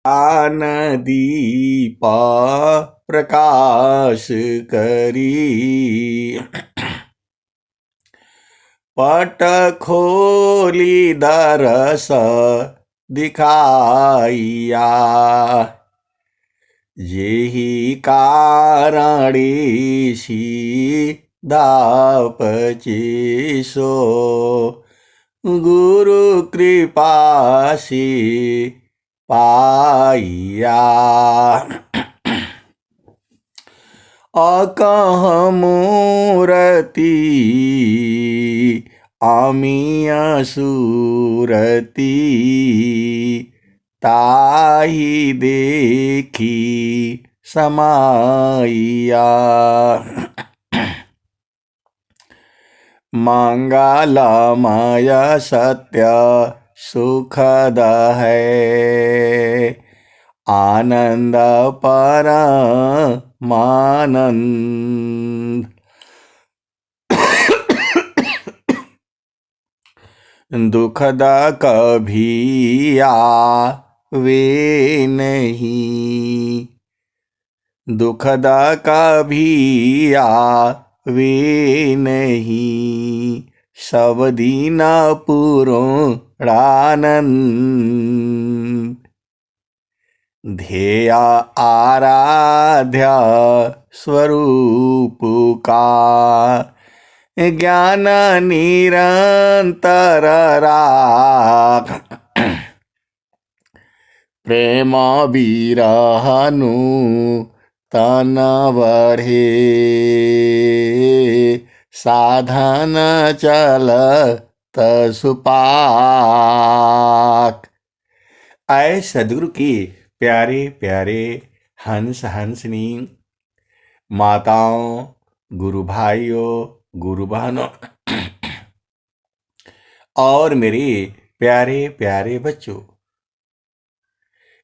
ज्ञान दीप प्रकाश करी, पट खोली दरस दिखाइया। जेहि कारणेशी दापचेसो, गुरु कृपा से पाइया। अकह मूरति अमीय सूरति, ताहि देखी समाइया। मंगलमय सत्य सुखद है, आनंद परमानंद। दुखद कभी आवे नहीं, दुखद कभी आवे नहीं, सब दीन पूर्णानंद। ध्येय आराध्य स्वरूप का, ज्ञान निरंतर राख। प्रेम विरहनु तन बढ़े, साधन चलत सुपाक। आए सदगुरु की प्यारे प्यारे हंस हंसनी माताओं, गुरु भाइयों, गुरु बहनों और मेरे प्यारे प्यारे बच्चों,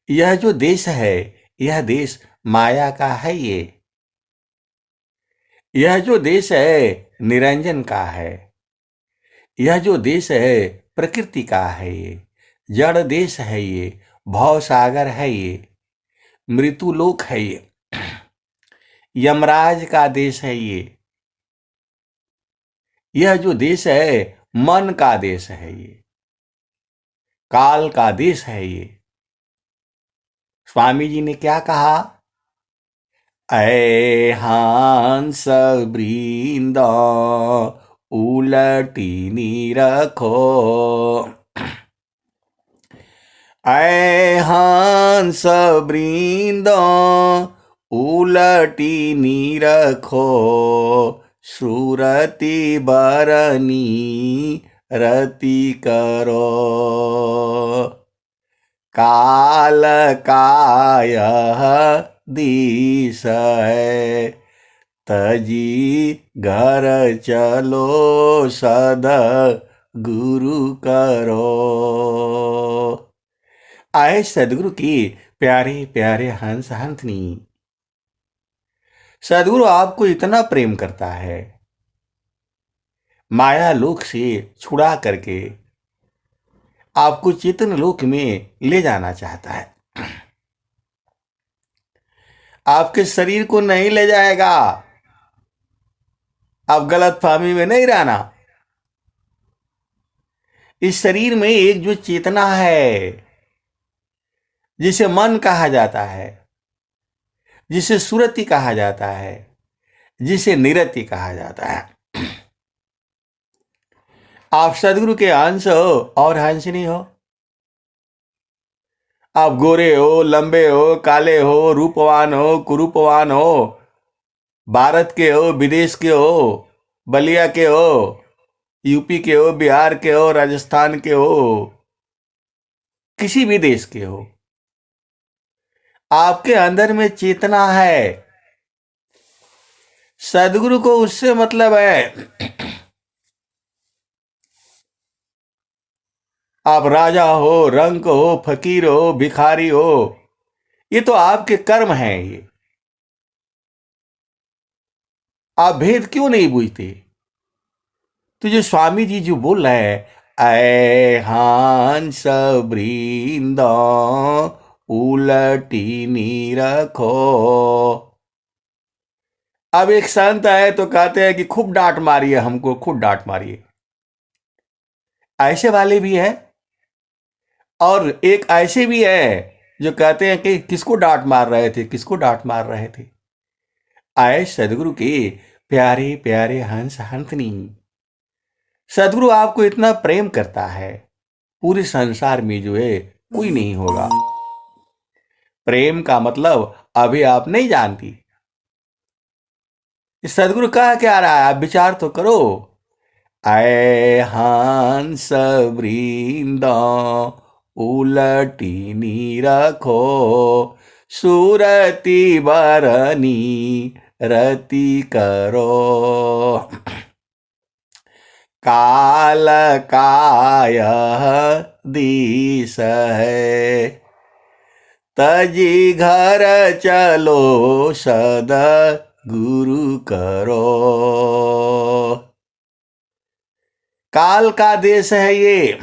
यह जो देश है, यह देश माया का है। यह जो देश है निरंजन का है। यह जो देश है प्रकृति का है। ये जड़ देश है, ये भव सागर है, ये मृत्युलोक है, ये यमराज का देश है। यह जो देश है मन का देश है, ये काल का देश है। ये स्वामी जी ने क्या कहा? ऐ हंस वृंद उलटी रखो, ऐ हंस वृंद उलटी रखो, सुरति बरनी रति करो। काल काय दिस है, तजी घर चलो सद गुरु करो। आए सदगुरु की प्यारे प्यारे हंस हंसनी, सदगुरु आपको इतना प्रेम करता है, माया लोक से छुड़ा करके आपको चेतन लोक में ले जाना चाहता है। आपके शरीर को नहीं ले जाएगा, आप गलत फहमी में नहीं रहना। इस शरीर में एक जो चेतना है, जिसे मन कहा जाता है, जिसे सुरति कहा जाता है, जिसे निरति कहा जाता है। आप सदगुरु के अंश हो और हंसनी हो। आप गोरे हो, लंबे हो, काले हो, रूपवान हो, कुरूपवान हो, भारत के हो, विदेश के हो, बलिया के हो, यूपी के हो, बिहार के हो, राजस्थान के हो, किसी भी देश के हो, आपके अंदर में चेतना है। सदगुरु को उससे मतलब है। आप राजा हो, रंक हो, फकीर हो, भिखारी हो, ये तो आपके कर्म हैं। ये आप भेद क्यों नहीं बूझते? तो जो स्वामी जी जो बोल रहे हैं, ऐ हंस वृंद उलटी नी रखो। अब एक संत है तो कहते हैं कि खूब डांट मारिए हमको, खूब डांट मारिए। ऐसे वाले भी हैं और एक ऐसे भी है जो कहते हैं कि किसको डांट मार रहे थे, किसको डांट मार रहे थे। आए सदगुरु के प्यारे प्यारे हंस हंसनी, सदगुरु आपको इतना प्रेम करता है, पूरे संसार में जो है कोई नहीं होगा। प्रेम का मतलब अभी आप नहीं जानती। सदगुरु कह क्या रहा है, आप विचार तो करो। आए हंस वृंद उलटी नी रखो, सुरति बरनी रति करो। काल काय दिस है, तजी घर चलो सद गुरु करो। काल का देश है ये,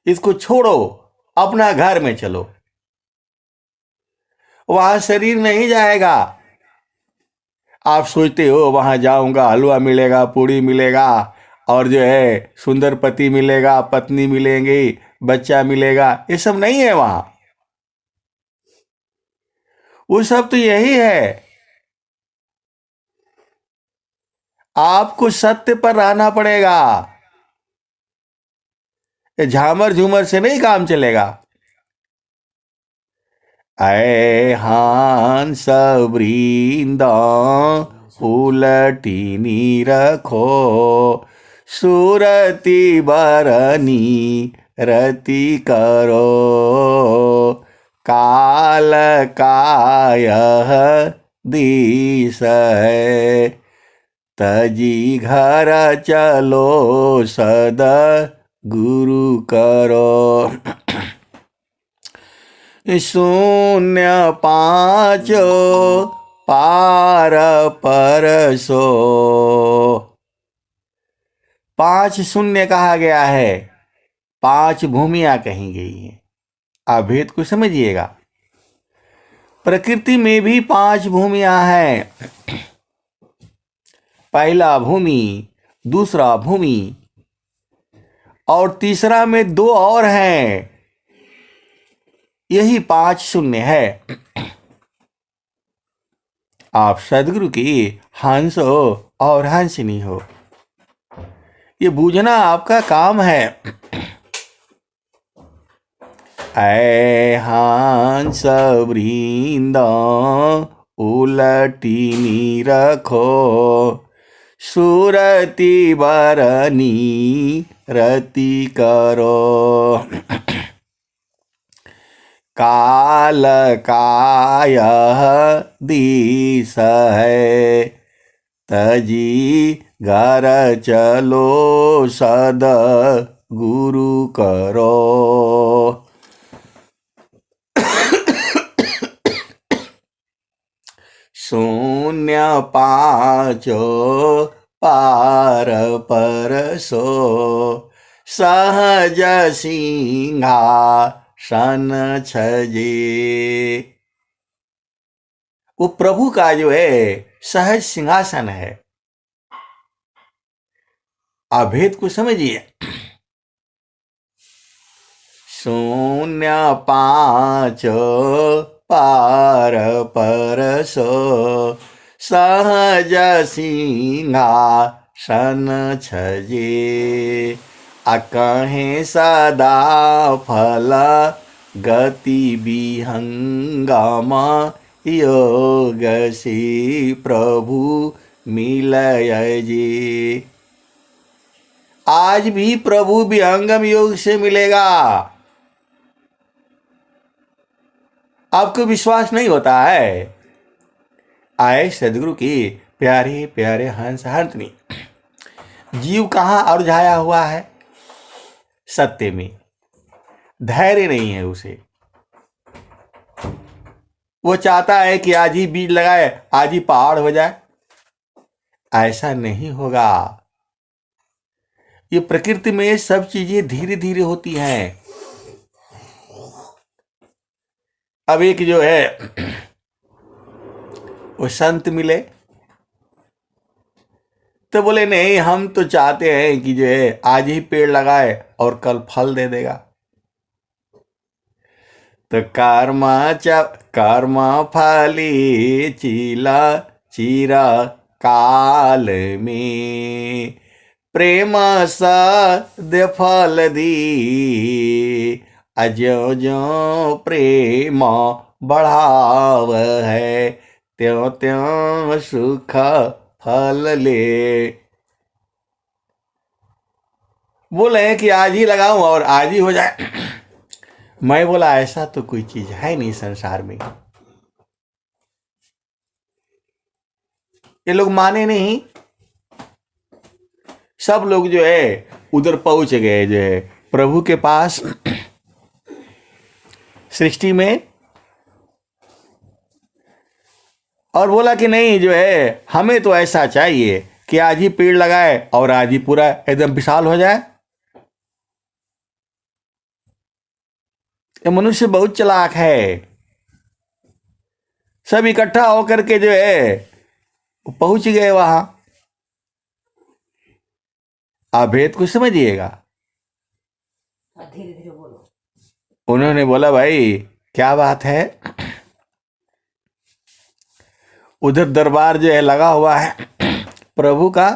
इसको छोड़ो, अपना घर में चलो। वहां शरीर नहीं जाएगा। आप सोचते हो वहां जाऊंगा हलवा मिलेगा, पूड़ी मिलेगा और जो है सुंदर पति मिलेगा, पत्नी मिलेंगी, बच्चा मिलेगा। ये सब नहीं है वहां। वो सब तो यही है। आपको सत्य पर रहना पड़ेगा। ये झामर झूमर से नहीं काम चलेगा। ऐ हंस वृंद उलटी नी रखो, सुरति बरनी रति करो। काल काय दिस है, तजी घर चलो सद गुरु करो। शून्य पांचो पार परसो, 5 शून्य कहा गया है, 5 भूमियां कही गई हैं। आप भेद को समझिएगा। प्रकृति में भी 5 भूमियां हैं। पहला भूमि, दूसरा भूमि और तीसरा में 2 और हैं। यही 5 शून्य है। आप सदगुरु की हंस हो और हंसनी हो, ये बूझना आपका काम है। ऐ हंस वृंद उलटी नी रखो, सुरति बरनी रति करो। काल काय दिस है, तजी घर चलो सद गुरु करो। शून्य पांचो पार परसो, सहज सिंहासन छजे। वो प्रभु का जो है सहज सिंहासन है। अभेद को समझिए। शून्य पांच पार परसो, सहज सिंहासन छजे। अकहे सदा फल गति विहंगम, योग से प्रभु मिलय जे। आज भी प्रभु विहंगम योग से मिलेगा। आपको विश्वास नहीं होता है? आए सदगुरु की प्यारे प्यारे हंस हंसनी। जीव कहाँ उलझाया हुआ है? सत्य में। धैर्य नहीं है उसे। वो चाहता है कि आज ही बीज लगाए, आज ही पहाड़ हो जाए। ऐसा नहीं होगा। ये प्रकृति में सब चीजें धीरे धीरे होती हैं। अब एक जो है वो संत मिले, तो बोले नहीं, हम तो चाहते हैं कि जो है आज ही पेड़ लगाए और कल फल दे देगा। तो कर्म फली चीला चीरा काल में, प्रेम सद फल दी, अज्यो जो प्रेम बढ़ाव है, त्यों त्यों सुख फल ले। बोले कि आज ही लगाऊं और आज ही हो जाए। मैं बोला ऐसा तो कोई चीज है नहीं संसार में। ये लोग माने नहीं। सब लोग जो है उधर पहुंच गए जो है प्रभु के पास सृष्टि में, और बोला कि नहीं जो है हमें तो ऐसा चाहिए कि आज ही पेड़ लगाए और आज ही पूरा एकदम विशाल हो जाए। ये मनुष्य बहुत चालाक है। सब इकट्ठा होकर के जो है पहुंच गए वहां। आप भेद को समझिएगा। धीरे धीरे बोलो। उन्होंने बोला भाई क्या बात है। उधर दरबार जो है लगा हुआ है प्रभु का।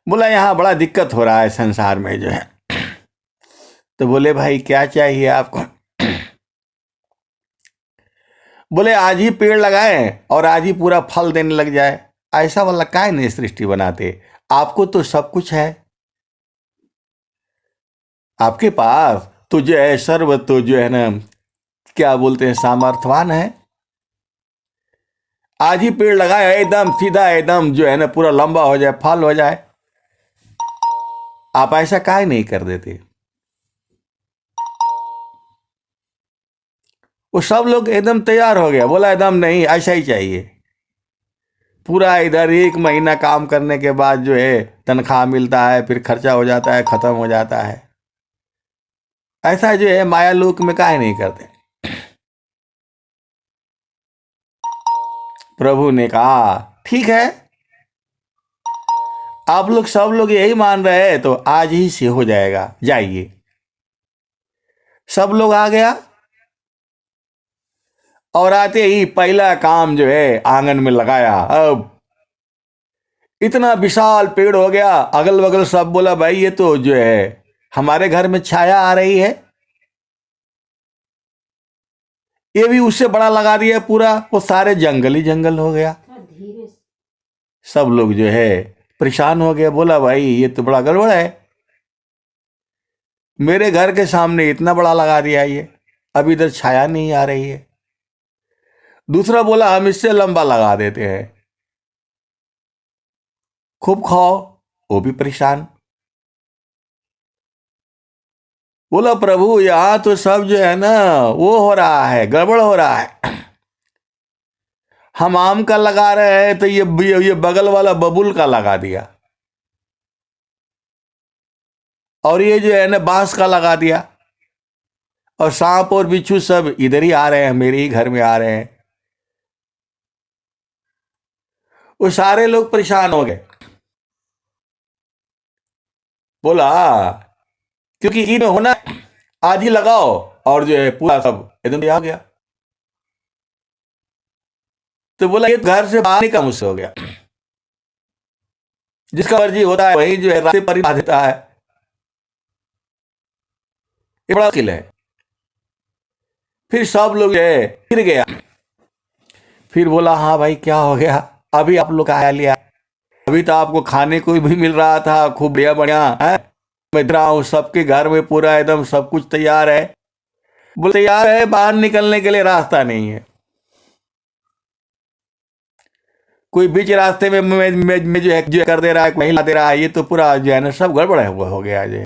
बोला यहाँ बड़ा दिक्कत हो रहा है संसार में जो है। तो बोले भाई क्या चाहिए आपको। बोले आज ही पेड़ लगाए और आज ही पूरा फल देने लग जाए। ऐसा वाला काहे नहीं सृष्टि बनाते। आपको तो सब कुछ है, आपके पास तो जो है सर्व तो जो है ना क्या बोलते हैं सामर्थ्यवान है। आज ही पेड़ लगाए एकदम सीधा एकदम जो है ना पूरा लंबा हो जाए, फल हो जाए। आप ऐसा काहे नहीं कर देते। वो सब लोग एकदम तैयार हो गया। बोला एकदम नहीं, ऐसा ही चाहिए। पूरा इधर 1 महीना काम करने के बाद जो है तनख्वाह मिलता है, फिर खर्चा हो जाता है, खत्म हो जाता है। ऐसा जो है माया लोक में काहे नहीं करते। प्रभु ने कहा ठीक है, आप लोग सब लोग यही मान रहे हैं तो आज ही से हो जाएगा, जाइए। सब लोग आ गया और आते ही पहला काम जो है आंगन में लगाया। अब इतना विशाल पेड़ हो गया, अगल बगल सब बोला भाई ये तो जो है हमारे घर में छाया आ रही है। ये भी उससे बड़ा लगा दिया पूरा, वो सारे जंगल ही जंगल हो गया। धीरे से। सब लोग जो है परेशान हो गए। बोला भाई ये तो बड़ा गड़बड़ है, मेरे घर के सामने इतना बड़ा लगा दिया ये, अब इधर छाया नहीं आ रही है। दूसरा बोला हम इससे लंबा लगा देते हैं, खूब खाओ। वो भी परेशान। बोला प्रभु यहां तो सब जो है ना वो हो रहा है, गड़बड़ हो रहा है। हम आम का लगा रहे हैं तो ये बगल वाला बबुल का लगा दिया, और ये जो है ना बांस का लगा दिया, और सांप और बिच्छू सब इधर ही आ रहे हैं, मेरे ही घर में आ रहे हैं। वो सारे लोग परेशान हो गए। बोला क्योंकि इन्हें होना आज ही लगाओ, और जो है पूरा सब एकदम आ गया। तो बोला ये घर से बाहर का मुझसे हो गया। जिसका मर्जी होता है वही जो है रास्ते पर ही बांध देता है। ये बड़ा मुश्किल है। फिर सब लोग जो है फिर गया। फिर बोला हाँ भाई क्या हो गया, अभी आप लोग आया लिया, अभी तो आपको खाने को भी मिल रहा था खूब बढ़िया बढ़िया है। मैं इधर हूँ, सबके घर में पूरा एकदम सब कुछ तैयार है। बोले तैयार है, बाहर निकलने के लिए रास्ता नहीं है। कोई बीच रास्ते में जो है कर दे रहा है, कहीं ला दे रहा है। ये तो पूरा जो है ना सब गड़बड़ है हुआ हो गया जो।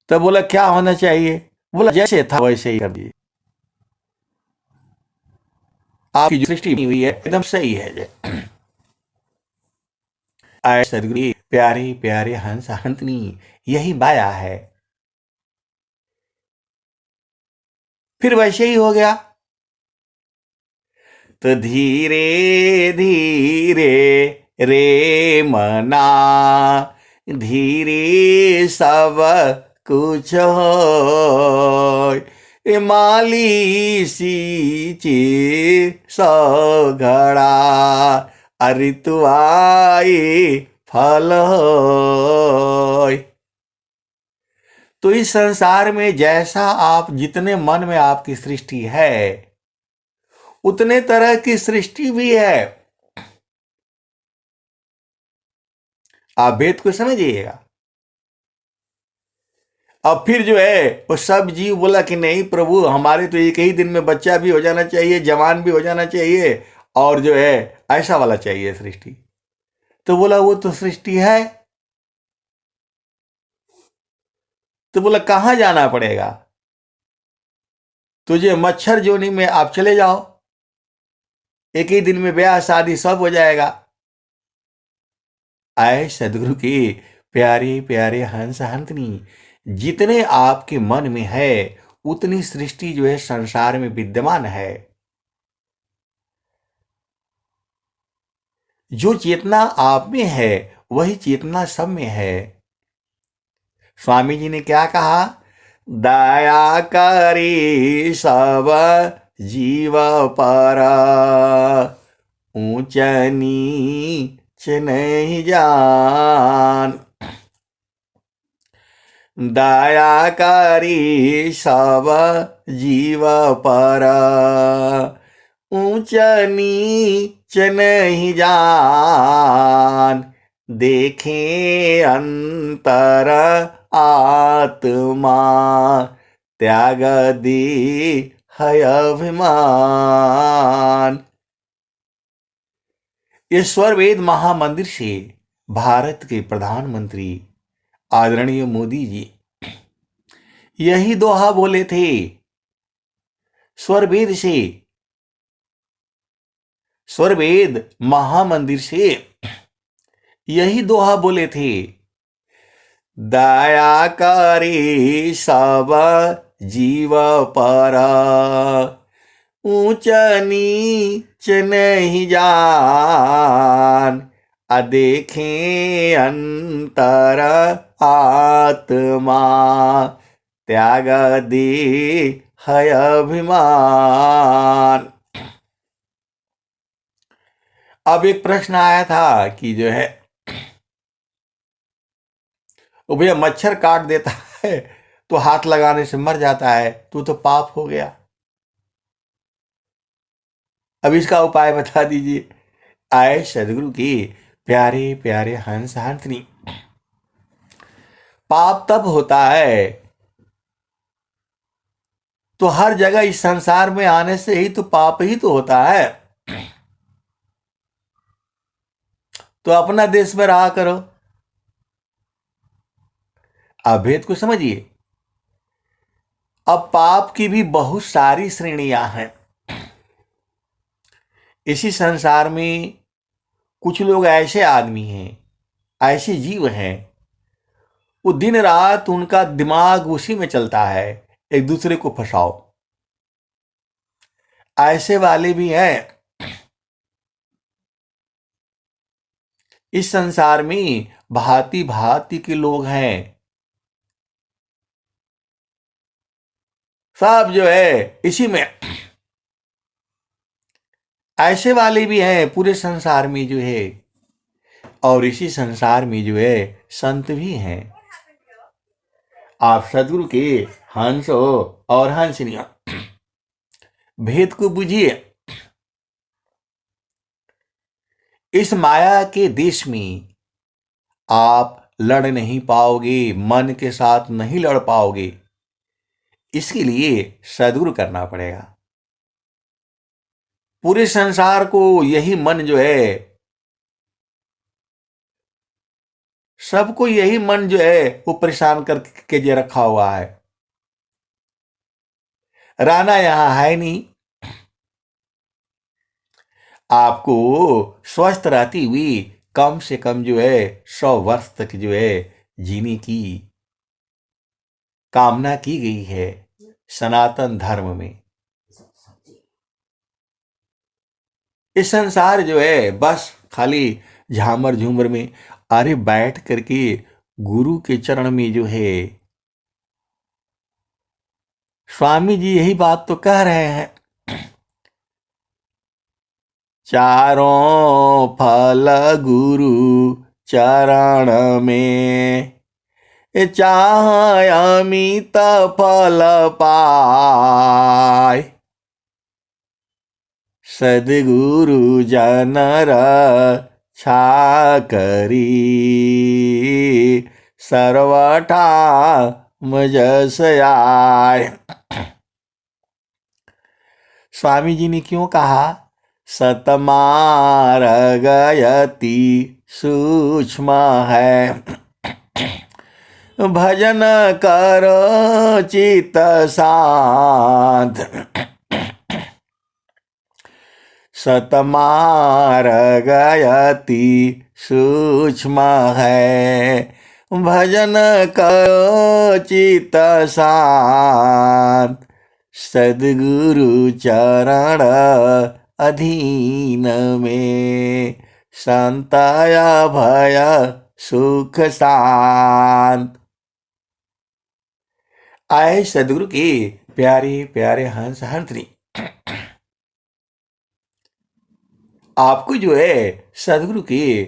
तो बोला क्या होना चाहिए। बोला जैसे था वैसे ही कर दिए, आपकी जो सृष्टि हुई है एकदम सही है जो। आए सदगुरु प्यारे प्यारे हंस हंतनी, यही माया है। फिर वैसे ही हो गया। तो धीरे धीरे रे मना, धीरे सब कुछ हो, माली सींचे सौ घड़ा, ऋतु आए फल होय। तो इस संसार में जैसा आप, जितने मन में आपकी सृष्टि है, उतने तरह की सृष्टि भी है। आप भेद को समझिएगा। अब फिर जो है वो सब जीव बोला कि नहीं प्रभु, हमारे तो एक ही दिन में बच्चा भी हो जाना चाहिए, जवान भी हो जाना चाहिए, और जो है ऐसा वाला चाहिए सृष्टि। तो बोला वो तो सृष्टि है। तो बोला कहां जाना पड़ेगा? तुझे मच्छर जोनी में आप चले जाओ, एक ही दिन में ब्याह शादी सब हो जाएगा। आए सदगुरु के प्यारे प्यारे हंस हंसनी, जितने आपके मन में है उतनी सृष्टि जो है संसार में विद्यमान है। जो चेतना आप में है वही चेतना सब में है। स्वामी जी ने क्या कहा? दया करी सब जीव पर, ऊंच नीच नहीं जान। दया करी सब जीव पर, ऊंच नीच नहीं जान। देखें अंतर आत्मा, त्याग दे है अभिमान। ईश्वर वेद महामंदिर से भारत के प्रधानमंत्री आदरणीय मोदी जी यही दोहा बोले थे। स्वरवेद से, स्वरवेद महामंदिर से यही दोहा बोले थे। दया करे सब जीव पर, ऊंच नीच नहीं जान। देखें अंतर आत्मा, त्याग दे है अभिमान। अब एक प्रश्न आया था कि जो है वो भैया मच्छर काट देता है तो हाथ लगाने से मर जाता है, तो पाप हो गया। अब इसका उपाय बता दीजिए। आए सदगुरु की प्यारे प्यारे हंस हंसनी, पाप तब होता है तो हर जगह इस संसार में आने से ही तो पाप ही तो होता है। तो अपना देश में रहा करो। आप भेद को समझिए। अब पाप की भी बहुत सारी श्रेणियां हैं इसी संसार में। कुछ लोग ऐसे आदमी हैं, ऐसे जीव हैं, वो दिन रात उनका दिमाग उसी में चलता है, एक दूसरे को फंसाओ। ऐसे वाले भी हैं। इस संसार में भांति भांति के लोग हैं। सब जो है इसी में। ऐसे वाले भी हैं पूरे संसार में जो है, और इसी संसार में जो है संत भी हैं। आप सदगुरु के हंस हो और हंसनिया, भेद को बुझिए। इस माया के देश में आप लड़ नहीं पाओगे, मन के साथ नहीं लड़ पाओगे। इसके लिए सदगुरु करना पड़ेगा। पूरे संसार को यही मन जो है, सबको यही मन जो है वो परेशान करके जे रखा हुआ है। रहना यहां है नहीं। आपको स्वस्थ रहती हुई कम से कम जो है 100 वर्ष तक जो है जीने की कामना की गई है। सनातन धर्म में। इस संसार जो है बस खाली झामर झूमर में। अरे बैठ करके गुरु के चरण में जो है स्वामी जी यही बात तो कह रहे हैं, चारों फल गुरु चरण में, चाह अमित फल पाय, सद्गुरु जनर छा करी, सर्वठा मजस आय। स्वामी जी ने क्यों कहा? सतमार्ग अति सूक्ष्म है, भजन करो चित शांत, सतमार्ग अति सूक्ष्म है, भजन करो चित शांत, सद्गुरु चरण अधीन में, संतय भय सुख शांत। आए सद्गुरु के प्यारे प्यारे हंस हंसनी, आपको जो है सद्गुरु के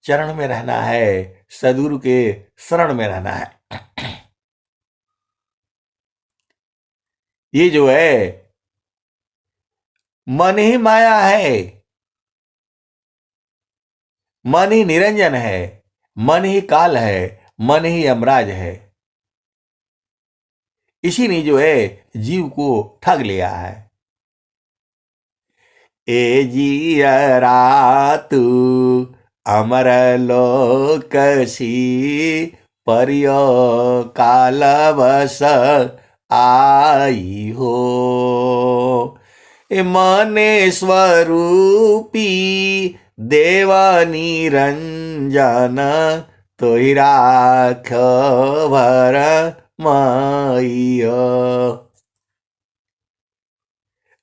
चरण में रहना है, सद्गुरु के शरण में रहना है। ये जो है मन ही माया है, मन ही निरंजन है, मन ही काल है, मन ही यमराज है। इसी ने जो है जीव को ठग लिया है। ए जियरा तू अमर लोकसी, परियो काल बस आई हो, मने स्वरूपी देवा निरंजन, तो ही राख भर माइयो।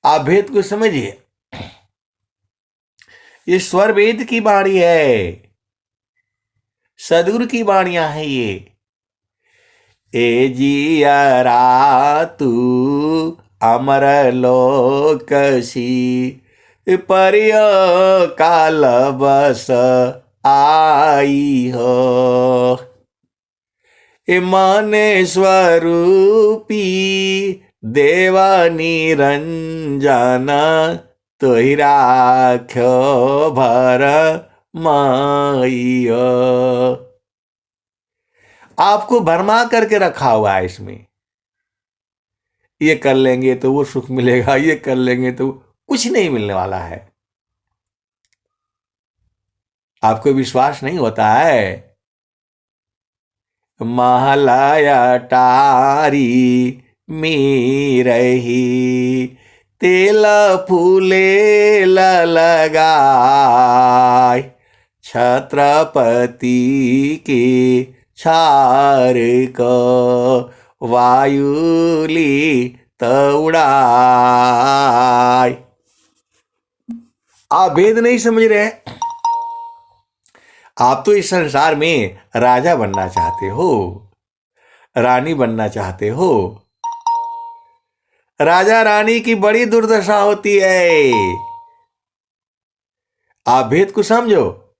आप भेद को समझिए, ये स्वर वेद की वाणी है, सद्गुरु की वाणियां है ये। ए जियरा तू अमर लोकसी, परिय काल बस आई हो, मने स्वरूपी देवा निरंजन, तो ही राख्यो भर माइयो। आपको भरमा करके रखा हुआ है इसमें, ये कर लेंगे तो वो सुख मिलेगा, ये कर लेंगे तो कुछ नहीं मिलने वाला है। आपको विश्वास नहीं होता है? महलाया टारी में रही, तेल फूले लगाय, छत्रपति के छार को वायुली तउड़ाय। आप भेद नहीं समझ रहे? आप तो इस संसार में राजा बनना चाहते हो, रानी बनना चाहते हो। राजा रानी की बड़ी दुर्दशा होती है। आप भेद को समझो,